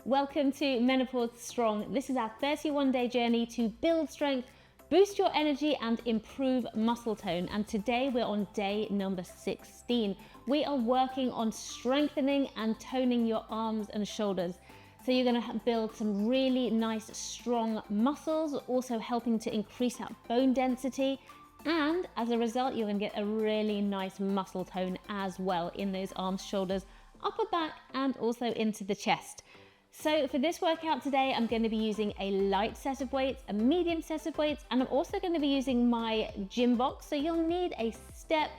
welcome to Menopause Strong. This is our 31-day journey to build strength, boost your energy and improve muscle tone. And today we're on day number 16. We are working on strengthening and toning your arms and shoulders. So you're going to build some really nice strong muscles, also helping to increase that bone density. And as a result, you're going to get a really nice muscle tone as well in those arms, shoulders, upper back, and also into the chest. So for this workout today, I'm going to be using a light set of weights, a medium set of weights, and I'm also going to be using my gym box. So you'll need a step,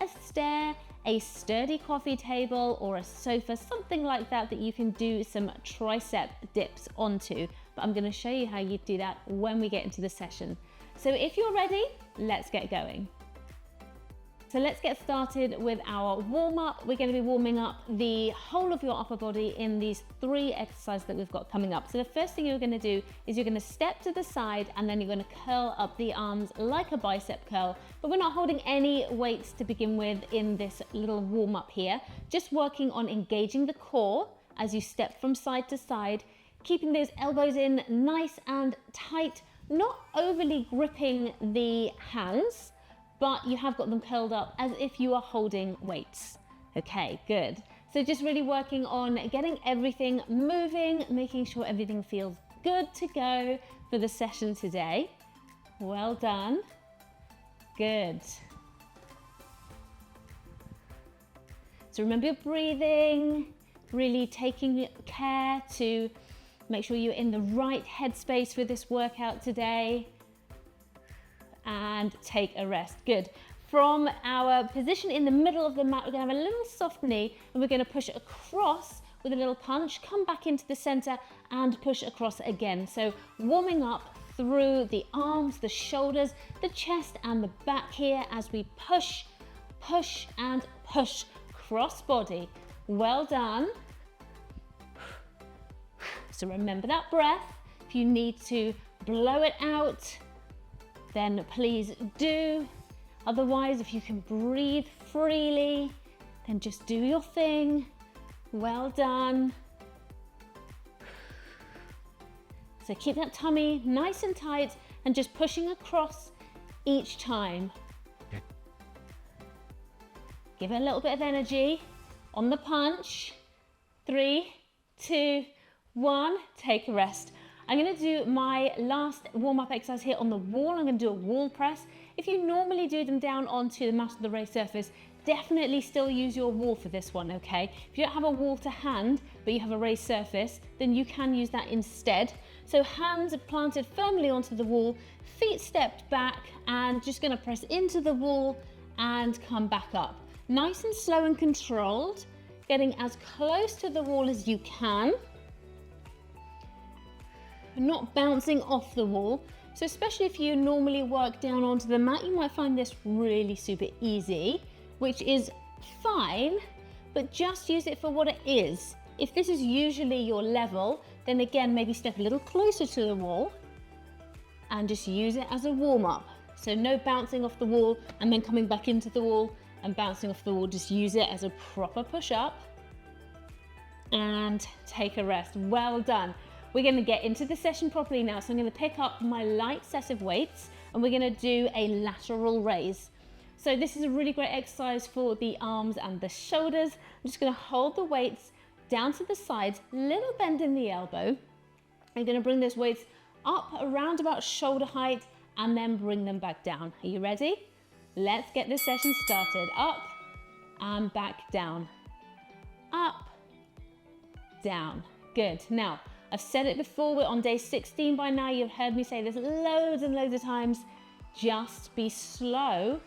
a stair, a sturdy coffee table, or a sofa, something like that you can do some tricep dips onto. But I'm going to show you how you do that when we get into the session. So if you're ready, let's get going. So let's get started with our warm up. We're going to be warming up the whole of your upper body in these 3 exercises that we've got coming up. So the first thing you're going to do is you're going to step to the side and then you're going to curl up the arms like a bicep curl. But we're not holding any weights to begin with in this little warm up here. Just working on engaging the core as you step from side to side, keeping those elbows in nice and tight, not overly gripping the hands, but you have got them curled up as if you are holding weights. Okay, good. So just really working on getting everything moving, making sure everything feels good to go for the session today. Well done. Good. So remember your breathing, really taking care to make sure you're in the right headspace for this workout today. And take a rest. Good. From our position in the middle of the mat, we're going to have a little soft knee and we're going to push across with a little punch, come back into the center and push across again. So warming up through the arms, the shoulders, the chest and the back here as we push, push and push cross body. Well done. So remember that breath. If you need to blow it out, then please do. Otherwise, if you can breathe freely, then just do your thing. Well done. So keep that tummy nice and tight and just pushing across each time. Give it a little bit of energy on the punch. 3, 2, 1, take a rest. I'm going to do my last warm-up exercise here on the wall. I'm going to do a wall press. If you normally do them down onto the mat or the raised surface, definitely still use your wall for this one, okay? If you don't have a wall to hand, but you have a raised surface, then you can use that instead. So hands are planted firmly onto the wall, feet stepped back, and just going to press into the wall and come back up. Nice and slow and controlled, getting as close to the wall as you can. Not bouncing off the wall. So especially if you normally work down onto the mat, you might find this really super easy, which is fine, but just use it for what it is. If this is usually your level, then again, maybe step a little closer to the wall and just use it as a warm up. So no bouncing off the wall and then coming back into the wall and bouncing off the wall. Just use it as a proper push up and take a rest. Well done. We're going to get into the session properly now. So I'm going to pick up my light set of weights and we're going to do a lateral raise. So this is a really great exercise for the arms and the shoulders. I'm just going to hold the weights down to the sides, little bend in the elbow. I'm going to bring those weights up around about shoulder height and then bring them back down. Are you ready? Let's get this session started. Up and back down. Up, down. Good. Now, I've said it before, we're on day 16 by now. You've heard me say this loads and loads of times. Just be slow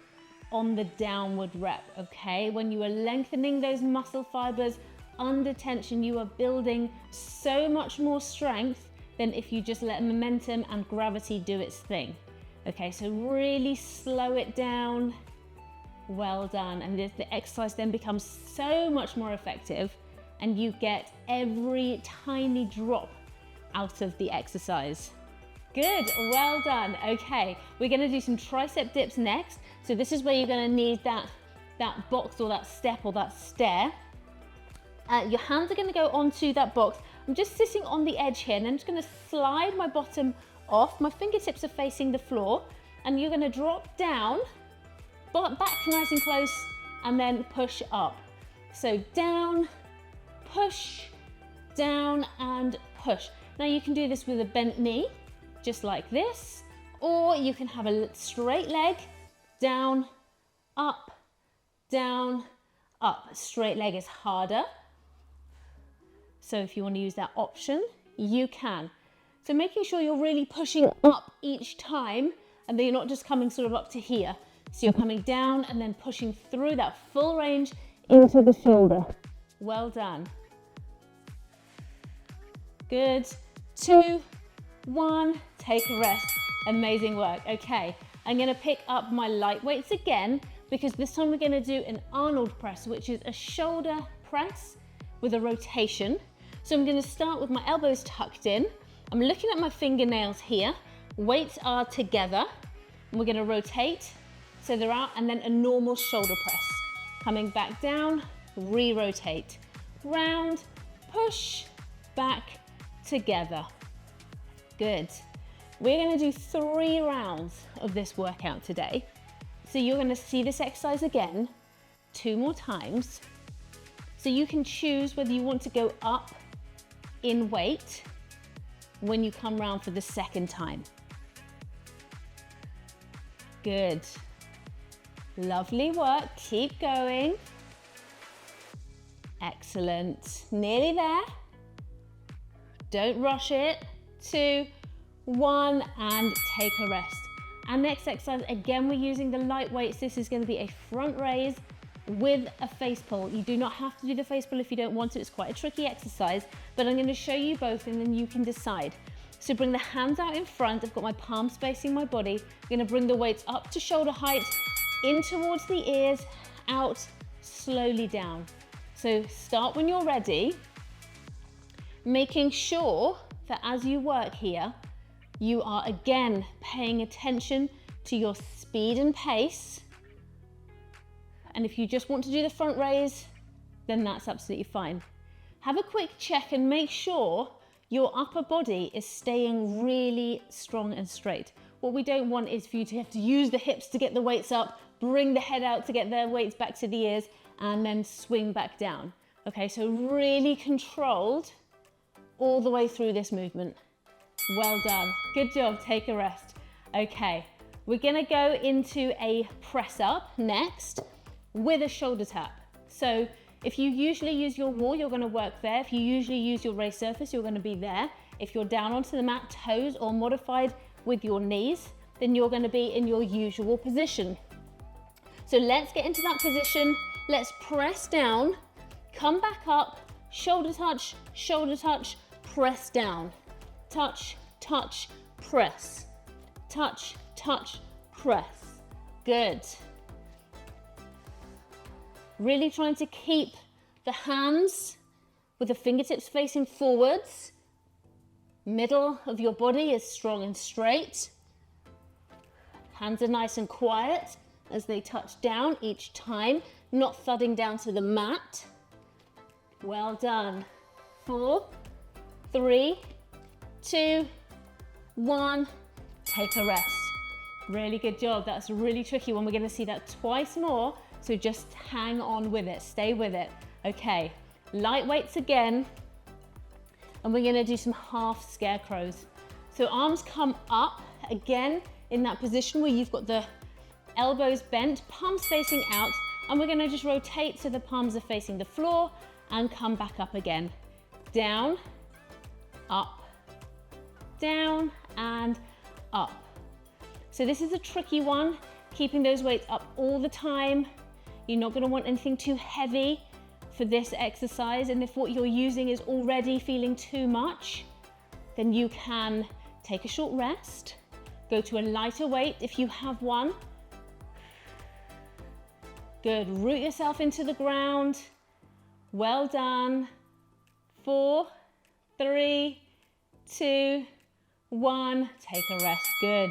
on the downward rep, okay? When you are lengthening those muscle fibers under tension, you are building so much more strength than if you just let momentum and gravity do its thing. Okay, so really slow it down. Well done. And the exercise then becomes so much more effective and you get every tiny drop out of the exercise. Good, well done. Okay, we're gonna do some tricep dips next. So this is where you're gonna need that box or that step or that stair. Your hands are gonna go onto that box. I'm I'm just sitting on the edge here, and I'm just gonna slide my bottom off. My fingertips are facing the floor, and you're gonna drop down, back nice and close, and then push up. So down, push, down, and push. Now you can do this with a bent knee, just like this, or you can have a straight leg, down, up, down, up. Straight leg is harder. So if you want to use that option, you can. So making sure you're really pushing up each time, and that you're not just coming sort of up to here. So you're coming down and then pushing through that full range into the shoulder. Well done. Good. 2, 1, take a rest. Amazing work. Okay, I'm gonna pick up my light weights again, because this time we're gonna do an Arnold press, which is a shoulder press with a rotation. So I'm gonna start with my elbows tucked in. I'm looking at my fingernails here. Weights are together. And we're gonna rotate so they're out, and then a normal shoulder press. Coming back down, re-rotate. Round, push, back, together. Good. We're gonna do 3 rounds of this workout today. So you're gonna see this exercise again 2 more times. So you can choose whether you want to go up in weight when you come round for the second time. Good. Lovely work, keep going. Excellent, nearly there. Don't rush it. 2, 1, and take a rest. Our next exercise, again, we're using the light weights. This is going to be a front raise with a face pull. You do not have to do the face pull if you don't want to. It's quite a tricky exercise, but I'm going to show you both and then you can decide. So bring the hands out in front. I've got my palms facing my body. I'm going to bring the weights up to shoulder height, in towards the ears, out, slowly down. So start when you're ready, making sure that as you work here, you are again paying attention to your speed and pace. And if you just want to do the front raise, then that's absolutely fine. Have a quick check and make sure your upper body is staying really strong and straight. What we don't want is for you to have to use the hips to get the weights up, bring the head out to get the weights back to the ears, and then swing back down. Okay, so really controlled all the way through this movement. Well done, good job, take a rest. Okay, we're gonna go into a press up next with a shoulder tap. So if you usually use your wall, you're gonna work there. If you usually use your raised surface, you're gonna be there. If you're down onto the mat, toes, or modified with your knees, then you're gonna be in your usual position. So let's get into that position. Let's press down, come back up, shoulder touch, press down. Touch, touch, press. Touch, touch, press. Good. Really trying to keep the hands with the fingertips facing forwards. Middle of your body is strong and straight. Hands are nice and quiet as they touch down each time, not thudding down to the mat. Well done. 4, 3, 2, 1, take a rest. Really good job. That's a really tricky one. We're going to see that twice more, so just hang on with it, stay with it. Okay, light weights again, and we're going to do some half scarecrows. So arms come up again in that position where you've got the elbows bent, palms facing out, and we're going to just rotate so the palms are facing the floor and come back up again. Down, up, down, and up. So this is a tricky one, keeping those weights up all the time. You're not going to want anything too heavy for this exercise, and if what you're using is already feeling too much, then you can take a short rest, go to a lighter weight if you have one. Good, root yourself into the ground. Well done. 4, 3, 2, 1, take a rest. Good.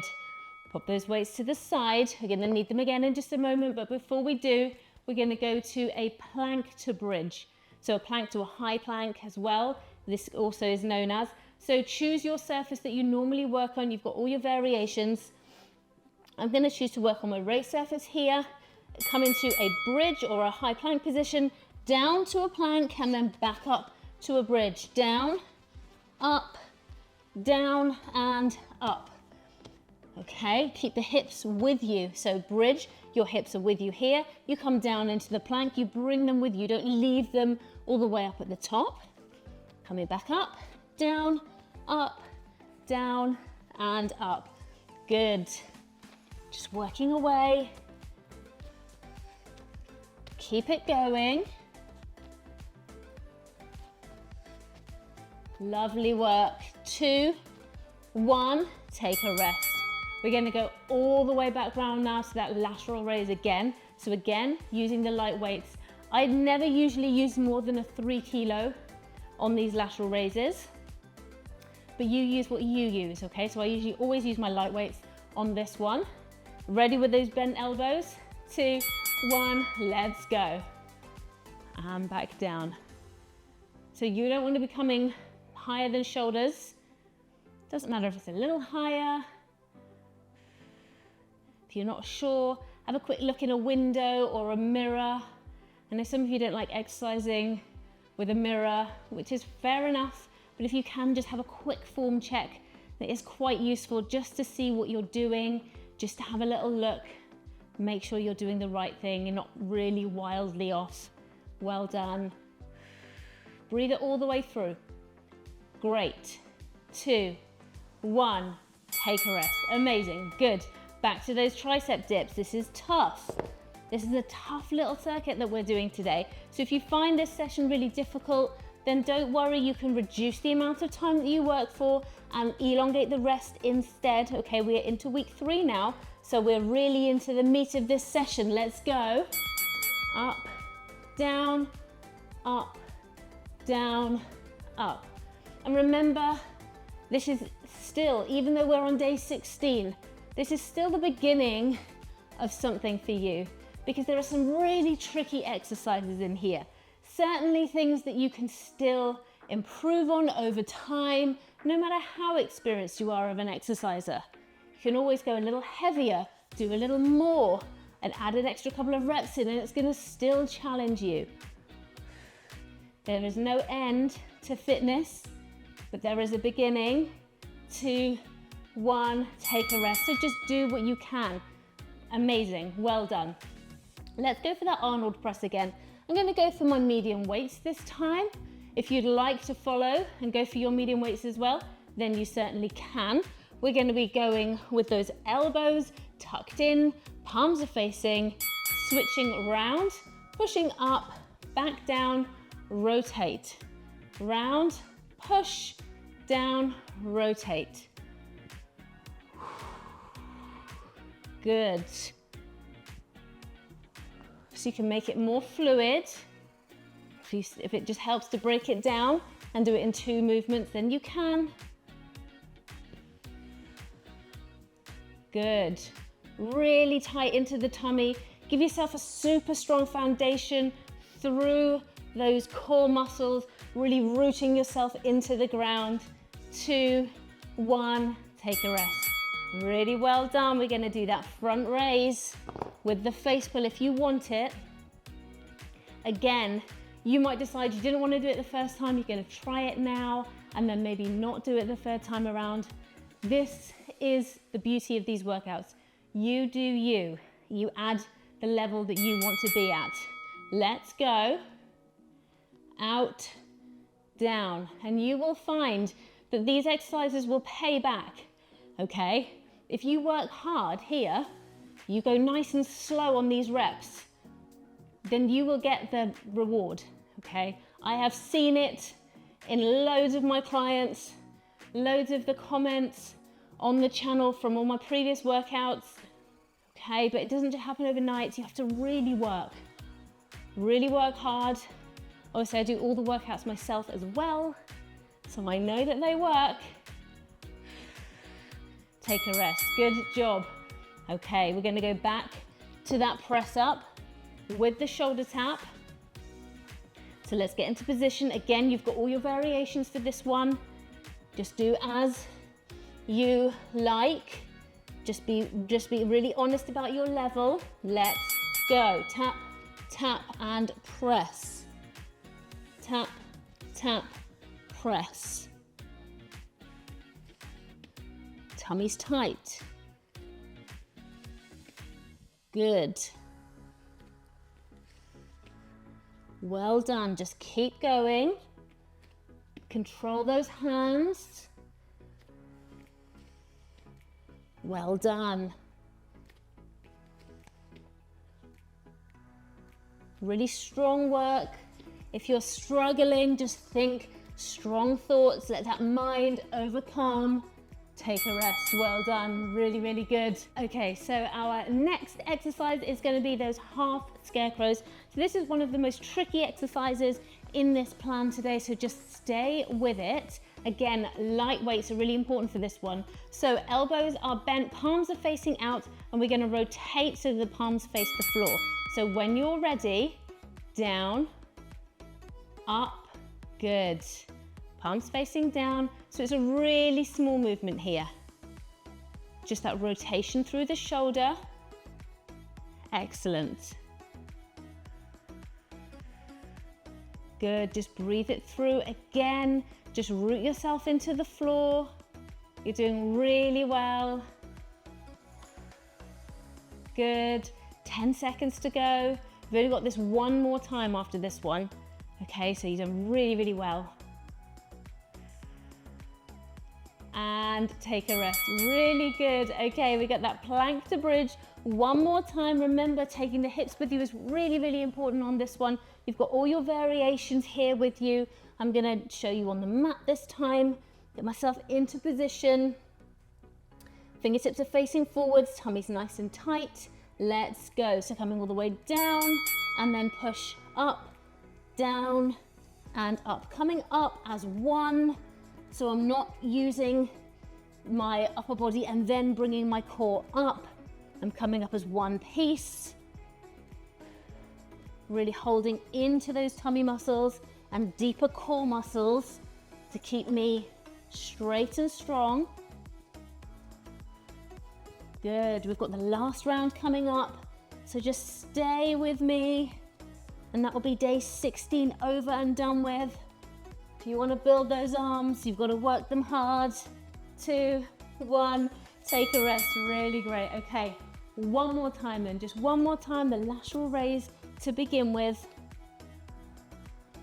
Pop those weights to the side. We're going to need them again in just a moment, but before we do, we're going to go to a plank to bridge. So a plank to a high plank as well. this also is known as. So choose your surface that you normally work on. You've got all your variations. I'm going to choose to work on my raised surface here, come into a bridge or a high plank position, down to a plank, and then back up to a bridge. Down, up, down, and up. Okay, keep the hips with you. So bridge, your hips are with you here. You come down into the plank, you bring them with you. Don't leave them all the way up at the top. Coming back up, down, and up. Good. Just working away. Keep it going. Lovely work. 2, 1, take a rest. We're going to go all the way back round now to that lateral raise again. So again, using the light weights. I'd never usually use more than a 3 kilo on these lateral raises, but you use what you use, okay? So I usually always use my light weights on this one. Ready with those bent elbows? 2, 1, let's go. And back down. So you don't want to be coming higher than shoulders. Doesn't matter if it's a little higher. If you're not sure, have a quick look in a window or a mirror. I know some of you don't like exercising with a mirror, which is fair enough, but if you can just have a quick form check, that is quite useful just to see what you're doing, just to have a little look, make sure you're doing the right thing, you're not really wildly off. Well done. Breathe it all the way through. Great. 2, 1, take a rest. Amazing, good. Back to those tricep dips. This is tough. This is a tough little circuit that we're doing today. So if you find this session really difficult, then don't worry, you can reduce the amount of time that you work for and elongate the rest instead. Okay, we're into week 3 now, so we're really into the meat of this session. Let's go. Up, down, up, down, up. And remember, this is still, even though we're on day 16, this is still the beginning of something for you, because there are some really tricky exercises in here. Certainly things that you can still improve on over time, no matter how experienced you are of an exerciser. You can always go a little heavier, do a little more, and add an extra couple of reps in, and it's going to still challenge you. There is no end to fitness, but there is a beginning. 2, 1, take a rest. So just do what you can. Amazing, well done. Let's go for that Arnold press again. I'm going to go for my medium weights this time. If you'd like to follow and go for your medium weights as well, then you certainly can. We're going to be going with those elbows tucked in, palms are facing, switching round, pushing up, back down, rotate. Round, push, down, rotate. Good. So you can make it more fluid. If it just helps to break it down and do it in 2 movements, then you can. Good. Really tight into the tummy. Give yourself a super strong foundation through those core muscles, really rooting yourself into the ground. 2, 1, take a rest. Really well done. We're going to do that front raise with the face pull if you want it. Again, you might decide you didn't want to do it the first time. You're going to try it now and then maybe not do it the 3rd time around. This is the beauty of these workouts. You do you. You add the level that you want to be at. Let's go. Out, down. And you will find that these exercises will pay back. Okay? If you work hard here, you go nice and slow on these reps, then you will get the reward, okay? I have seen it in loads of my clients, loads of the comments on the channel from all my previous workouts, okay? But it doesn't just happen overnight. You have to really work hard. Obviously, I do all the workouts myself as well, so I know that they work. Take a rest. Good job. Okay, we're going to go back to that press up with the shoulder tap. So let's get into position. Again, you've got all your variations for this one. Just do as you like. Just be really honest about your level. Let's go. Tap, tap, and press. Tap, tap, press. Tummy's tight. Good. Well done. Just keep going. Control those hands. Well done. Really strong work. If you're struggling, just think strong thoughts. Let that mind overcome. Take a rest. Well done. Really, really good. Okay, so our next exercise is going to be those half scarecrows. So this is one of the most tricky exercises in this plan today, so just stay with it. Again, light weights are really important for this one. So elbows are bent, palms are facing out, and we're going to rotate so the palms face the floor. So when you're ready, down, up, good. Palms facing down. So it's a really small movement here. Just that rotation through the shoulder. Excellent. Good, just breathe it through again. Just root yourself into the floor. You're doing really well. Good, 10 seconds to go. You've only got this one more time after this one. Okay, so you've done really, really well. And take a rest, really good. Okay, we got that plank to bridge. One more time, remember taking the hips with you is really, really important on this one. You've got all your variations here with you. I'm gonna show you on the mat this time. Get myself into position. Fingertips are facing forwards, tummy's nice and tight. Let's go. So coming all the way down and then push up, down and up. Coming up as one. So I'm not using my upper body and then bringing my core up. I'm coming up as one piece. Really holding into those tummy muscles and deeper core muscles to keep me straight and strong. Good, we've got the last round coming up. So just stay with me. And that will be day 16 over and done with. If you want to build those arms, you've got to work them hard. 2, 1, take a rest, really great. Okay, one more time then, just one more time, the lateral raise to begin with.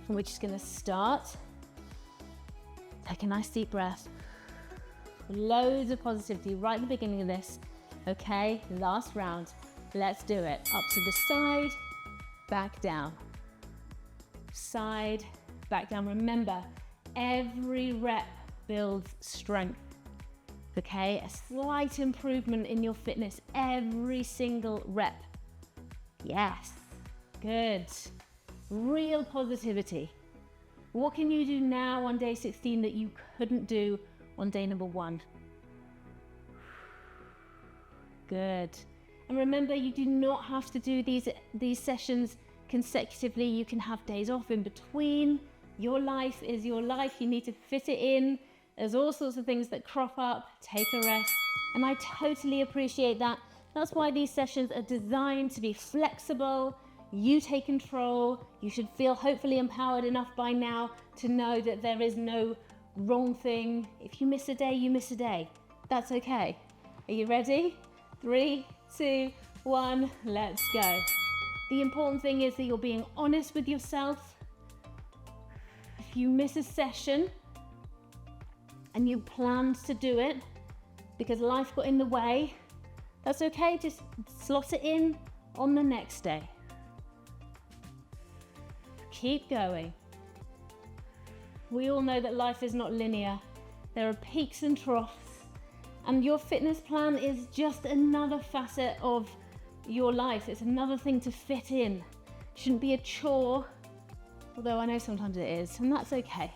And we're just gonna start. Take a nice deep breath. Loads of positivity right at the beginning of this. Okay, last round. Let's do it. Up to the side, back down. Side, back down. Remember, every rep builds strength. Okay, a slight improvement in your fitness every single rep. Yes, good. Real positivity. What can you do now on day 16 that you couldn't do on day number 1? Good. And remember, you do not have to do these sessions consecutively. You can have days off in between. Your life is your life. You need to fit it in. There's all sorts of things that crop up. Take a rest. And I totally appreciate that. That's why these sessions are designed to be flexible. You take control. You should feel hopefully empowered enough by now to know that there is no wrong thing. If you miss a day, you miss a day. That's okay. Are you ready? 3, 2, 1, let's go. The important thing is that you're being honest with yourself. If you miss a session and you planned to do it because life got in the way, that's okay, just slot it in on the next day. Keep going. We all know that life is not linear. There are peaks and troughs, and your fitness plan is just another facet of your life. It's another thing to fit in. It shouldn't be a chore, although I know sometimes it is, and that's okay.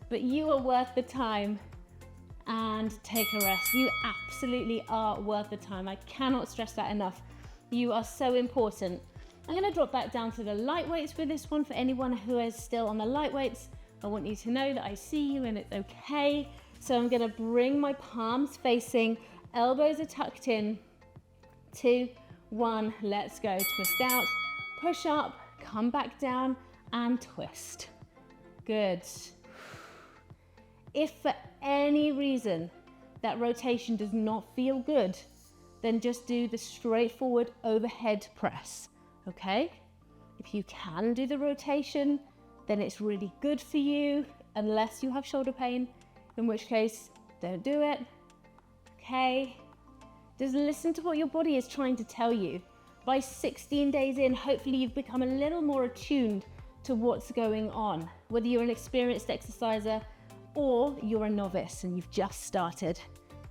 But you are worth the time, and take a rest. You absolutely are worth the time. I cannot stress that enough. You are so important. I'm going to drop back down to the light weights for this one. For anyone who is still on the light weights, I want you to know that I see you and it's okay. So I'm going to bring my palms facing, elbows are tucked in. 2, 1, let's go. Twist out, push up, come back down and twist. Good. If for any reason that rotation does not feel good, then just do the straightforward overhead press, okay? If you can do the rotation, then it's really good for you, unless you have shoulder pain, in which case, don't do it, okay? Just listen to what your body is trying to tell you. By 16 days in, hopefully you've become a little more attuned to what's going on, whether you're an experienced exerciser or you're a novice and you've just started.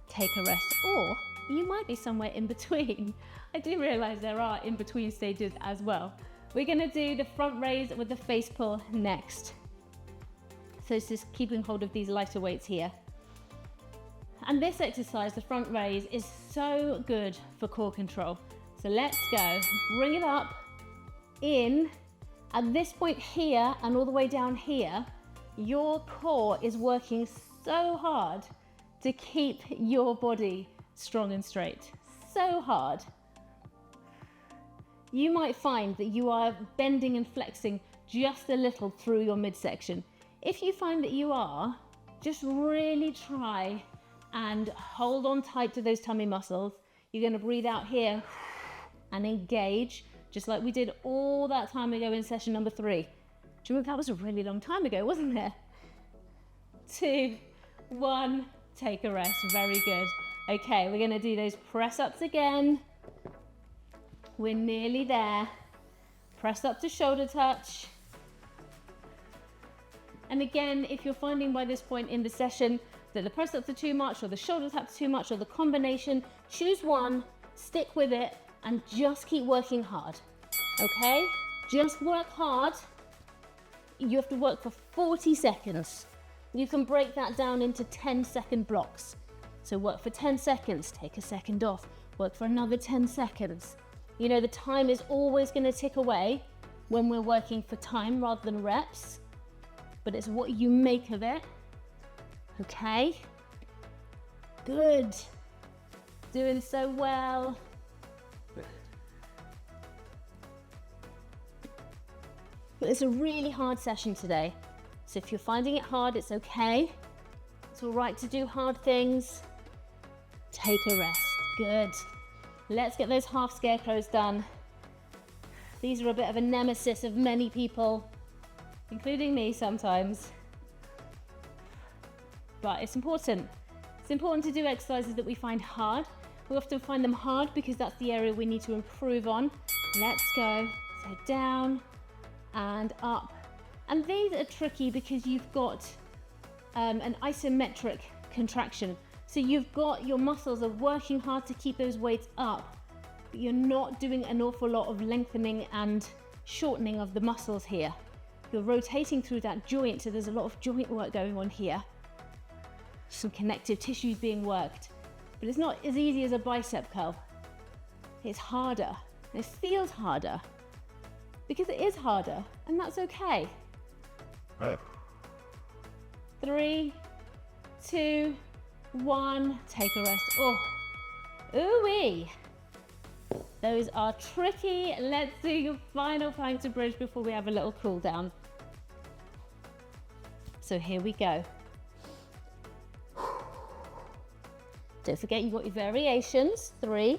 Take a rest, or you might be somewhere in between. I do realize there are in between stages as well. We're gonna do the front raise with the face pull next. So it's just keeping hold of these lighter weights here. And this exercise, the front raise, is so good for core control. So let's go, bring it up, in. At this point here and all the way down here, your core is working so hard to keep your body strong and straight. So hard. You might find that you are bending and flexing just a little through your midsection. If you find that you are, just really try and hold on tight to those tummy muscles. You're going to breathe out here and engage, just like we did all that time ago in session number 3. Do you remember that was a really long time ago, wasn't it? 2, 1, take a rest. Very good. Okay, we're going to do those press ups again. We're nearly there. Press up to shoulder touch. And again, if you're finding by this point in the session that the press ups are too much or the shoulder taps too much or the combination, choose one, stick with it, and just keep working hard. Okay? Just work hard. You have to work for 40 seconds. You can break that down into 10-second blocks. So work for 10 seconds, take a second off, work for another 10 seconds. You know, the time is always going to tick away when we're working for time rather than reps, but it's what you make of it. Okay? Good. Doing so well. But it's a really hard session today. So if you're finding it hard, it's okay. It's all right to do hard things. Take a rest. Good. Let's get those half scarecrows done. These are a bit of a nemesis of many people, including me sometimes. But it's important. It's important to do exercises that we find hard. We often find them hard because that's the area we need to improve on. Let's go. So down and up. And these are tricky because you've got an isometric contraction. So you've got your muscles are working hard to keep those weights up, but you're not doing an awful lot of lengthening and shortening of the muscles here. You're rotating through that joint, so there's a lot of joint work going on here. Some connective tissues being worked, but it's not as easy as a bicep curl. It's harder, and it feels harder, because it is harder, and that's okay. 3, 2, 1, take a rest. Oh, ooh-wee. Those are tricky. Let's do your final plank to bridge before we have a little cool down. So here we go. Don't forget you've got your variations. 3,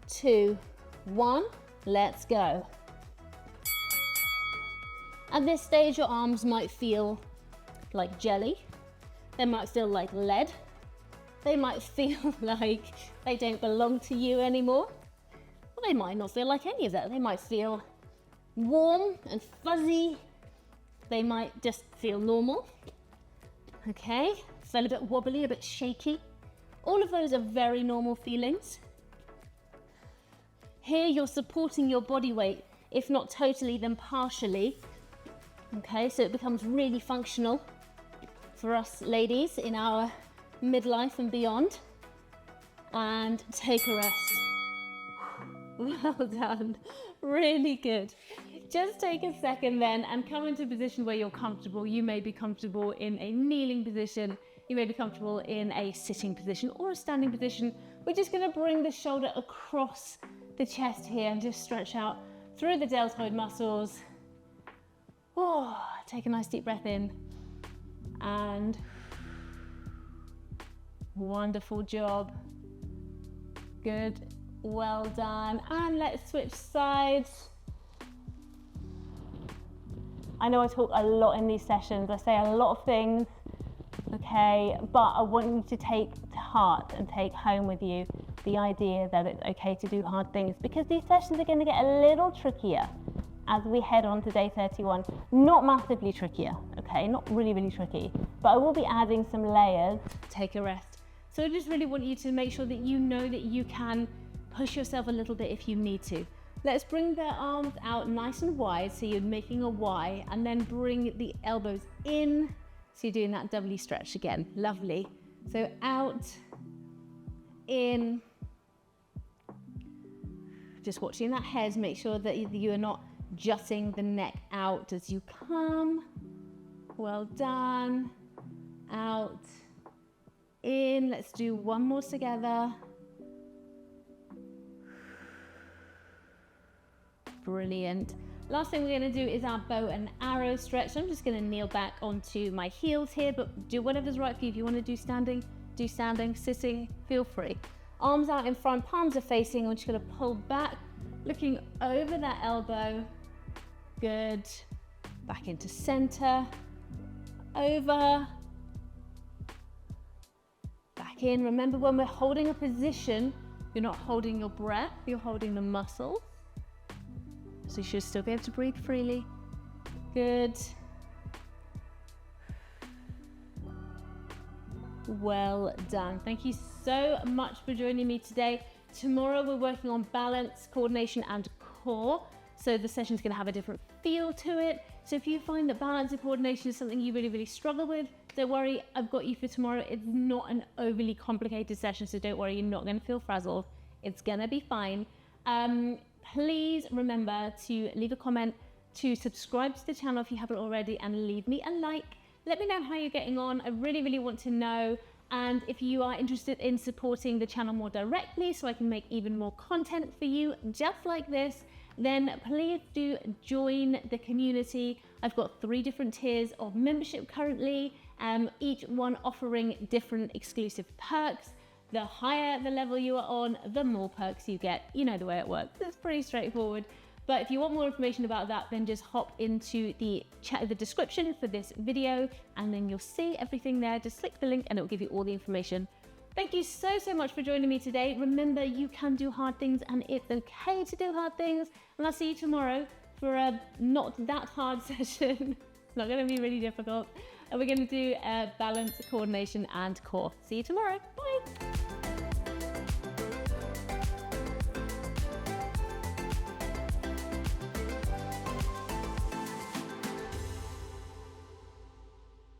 2, 1, let's go. At this stage, your arms might feel like jelly. They might feel like lead. They might feel like they don't belong to you anymore. Well, they might not feel like any of that. They might feel warm and fuzzy. They might just feel normal. Okay, feel a bit wobbly, a bit shaky. All of those are very normal feelings. Here you're supporting your body weight, if not totally, then partially. Okay, so it becomes really functional for us ladies in our midlife and beyond. And take a rest. Well done. Really good. Just take a second then and come into a position where you're comfortable. You may be comfortable in a kneeling position. You may be comfortable in a sitting position or a standing position. We're just going to bring the shoulder across the chest here and just stretch out through the deltoid muscles. Oh, take a nice deep breath in. And wonderful job. Good. Well done. And let's switch sides. I know I talk a lot in these sessions. I say a lot of things, okay, but I want you to take to heart and take home with you the idea that it's okay to do hard things, because these sessions are going to get a little trickier as we head on to day 31. Not massively trickier, okay, not really, really tricky, but I will be adding some layers. Take a rest. So I just really want you to make sure that you know that you can push yourself a little bit if you need to. Let's bring the arms out nice and wide, so you're making a Y, and then bring the elbows in, so you're doing that doubly stretch again. Lovely. So out, in. Just watching that head, make sure that you are not jutting the neck out as you come. Well done. Out, in. Let's do one more together. Brilliant. Last thing we're going to do is our bow and arrow stretch. So I'm just going to kneel back onto my heels here, but do whatever's right for you. If you want to do standing, sitting, feel free. Arms out in front, palms are facing. I'm just going to pull back, looking over that elbow. Good. Back into center. Over. Back in. Remember, when we're holding a position, you're not holding your breath, you're holding the muscles. So you should still be able to breathe freely. Good. Well done. Thank you so much for joining me today. Tomorrow we're working on balance, coordination, and core. So the session's going to have a different feel to it. So if you find that balance and coordination is something you really, really struggle with, don't worry, I've got you for tomorrow. It's not an overly complicated session, so don't worry, you're not going to feel frazzled. It's going to be fine. Please remember to leave a comment, to subscribe to the channel if you haven't already, and leave me a like. Let me know how you're getting on. I really, really want to know. And if you are interested in supporting the channel more directly, so I can make even more content for you just like this, then please do join the community. I've got 3 different tiers of membership currently, each one offering different exclusive perks. The higher the level you are on, the more perks you get. You know the way it works. It's pretty straightforward. But if you want more information about that, then just hop into the description for this video, and then you'll see everything there. Just click the link and it will give you all the information. Thank you so, so much for joining me today. Remember, you can do hard things and it's okay to do hard things. And I'll see you tomorrow for a not that hard session. It's not going to be really difficult. And we're going to do balance, coordination, and core. See you tomorrow. Bye.